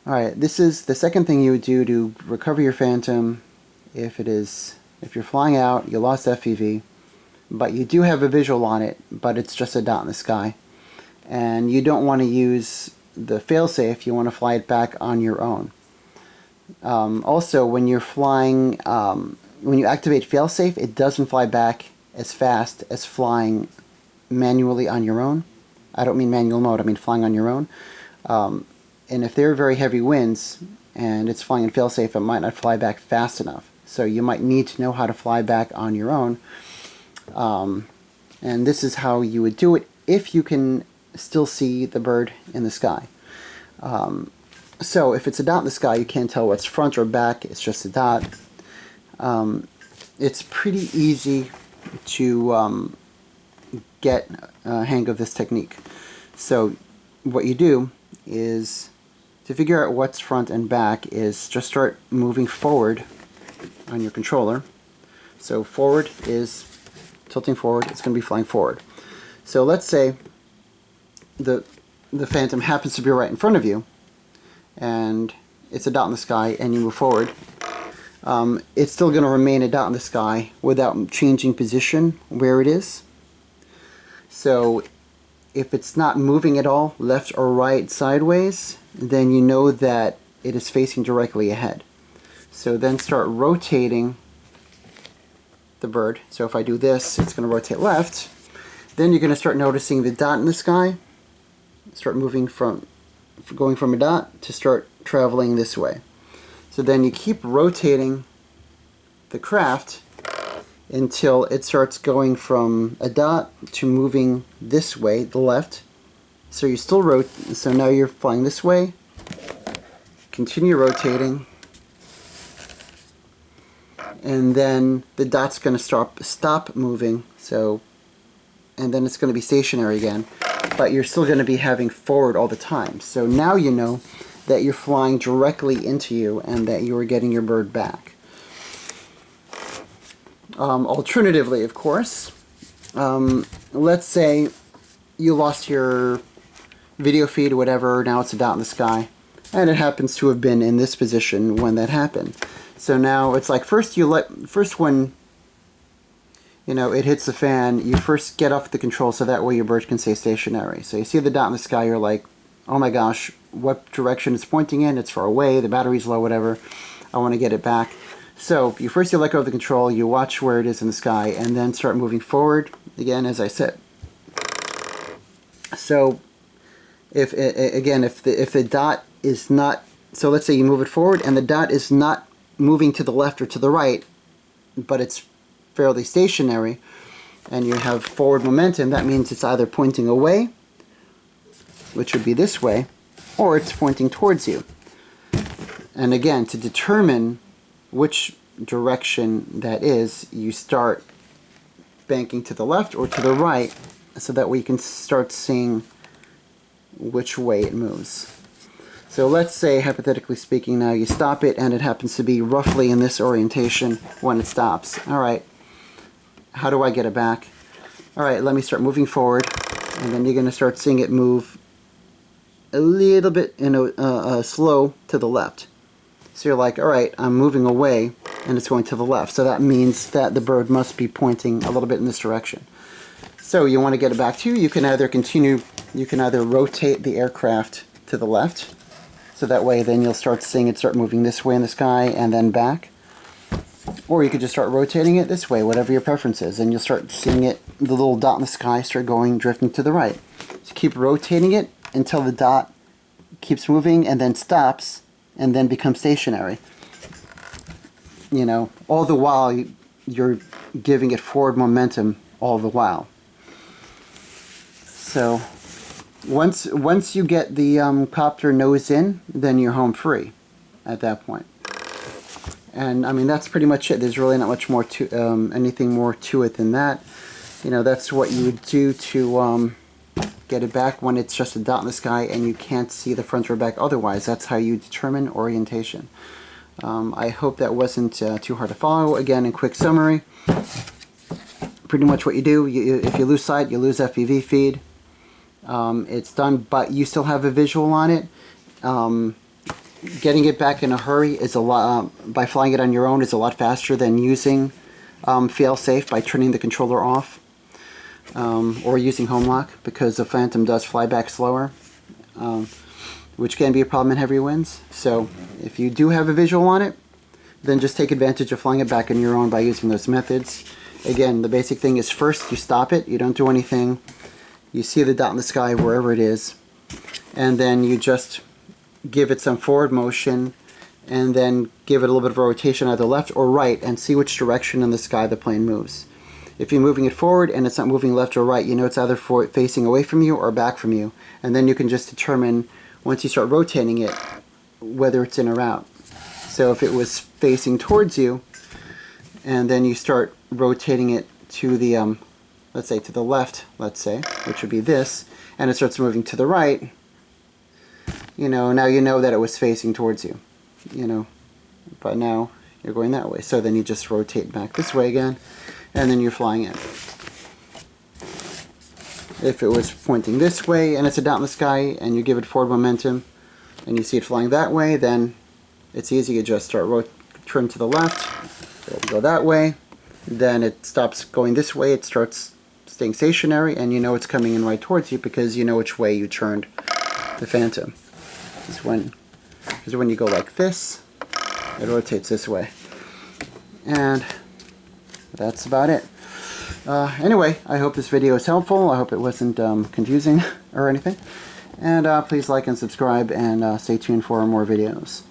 Alright, this is the second thing you would do to recover your Phantom if you're flying out, you lost FPV, but you do have a visual on it, but it's just a dot in the sky. And you don't want to use the failsafe, you want to fly it back on your own. Also, when you're flying, when you activate failsafe, it doesn't fly back as fast as flying manually on your own. I don't mean manual mode, I mean flying on your own. And if there are very heavy winds and it's flying in failsafe, it might not fly back fast enough. So you might need to know how to fly back on your own. And this is how you would do it if you can still see the bird in the sky. So if it's a dot in the sky, you can't tell what's front or back, it's just a dot. It's pretty easy to get a hang of this technique. So what you do is, to figure out what's front and back, is just start moving forward on your controller. So forward is tilting forward, it's going to be flying forward. So let's say the Phantom happens to be right in front of you, and it's a dot in the sky, and you move forward. It's still going to remain a dot in the sky without changing position where it is. So if it's not moving at all, left or right, sideways, then you know that it is facing directly ahead. So then start rotating the bird. So if I do this, it's going to rotate left. Then you're going to start noticing the dot in the sky. Start moving going from a dot to start traveling this way. So then you keep rotating the craft until it starts going from a dot to moving this way, the left. So you still rotate, so now you're flying this way. Continue rotating. And then the dot's going to stop moving, and then it's going to be stationary again. But you're still going to be having forward all the time. So now you know that you're flying directly into you and that you are getting your bird back. Alternatively, of course, let's say you lost your video feed or whatever, now it's a dot in the sky, and it happens to have been in this position when that happened. So now it's like first when it hits the fan, you first get off the control so that way your bird can stay stationary. So you see the dot in the sky, you're like, oh my gosh, what direction it's pointing in? It's far away, the battery's low, whatever. I want to get it back. So you let go of the control, you watch where it is in the sky, and then start moving forward again, as I said. So if the dot is not, so let's say you move it forward and the dot is not moving to the left or to the right, but it's fairly stationary, and you have forward momentum, that means it's either pointing away, which would be this way, or it's pointing towards you. And again, to determine which direction that is, you start banking to the left or to the right, so that way you can start seeing which way it moves. So let's say, hypothetically speaking, now you stop it and it happens to be roughly in this orientation when it stops. Alright, how do I get it back? Alright, let me start moving forward, and then you're going to start seeing it move a little bit slow to the left. So you're like, alright, I'm moving away and it's going to the left. So that means that the bird must be pointing a little bit in this direction. So you want to get it back to you. You can either rotate the aircraft to the left, so that way then you'll start seeing it start moving this way in the sky and then back. Or you could just start rotating it this way, whatever your preference is, and you'll start seeing it, the little dot in the sky, start drifting to the right. So keep rotating it until the dot keeps moving and then stops and then becomes stationary. All the while you're giving it forward momentum all the while. So once you get the copter nose in, then you're home free at that point. And I mean, that's pretty much it. There's really not much more to anything more to it than that. That's what you would do to get it back when it's just a dot in the sky and you can't see the front or back otherwise. That's how you determine orientation. I hope that wasn't too hard to follow. Again, in quick summary, pretty much what you do, if you lose sight, you lose FPV feed. It's done, but you still have a visual on it. getting it back in a hurry is a lot, by flying it on your own is a lot faster than using fail-safe by turning the controller off or using home lock, because the Phantom does fly back slower, which can be a problem in heavy winds. So if you do have a visual on it, then just take advantage of flying it back on your own by using those methods. Again, the basic thing is first you stop it, you don't do anything, you see the dot in the sky wherever it is, and then you just give it some forward motion and then give it a little bit of a rotation either left or right and see which direction in the sky the plane moves. If you're moving it forward and it's not moving left or right, you know it's either facing away from you or back from you, and then you can just determine once you start rotating it whether it's in or out. So if it was facing towards you and then you start rotating it to the let's say to the left, let's say, which would be this, and it starts moving to the right, you know, now you know that it was facing towards you, you know, but now you're going that way. So then you just rotate back this way again, and then you're flying in. If it was pointing this way and it's a dot in the sky and you give it forward momentum and you see it flying that way, then it's easy. You just start turn to the left, it'll go that way, then it stops going this way, it starts staying stationary, and you know it's coming in right towards you because you know which way you turned the Phantom. This is when you go like this, it rotates this way. And that's about it. Anyway, I hope this video is helpful. I hope it wasn't confusing or anything. And please like and subscribe, and stay tuned for more videos.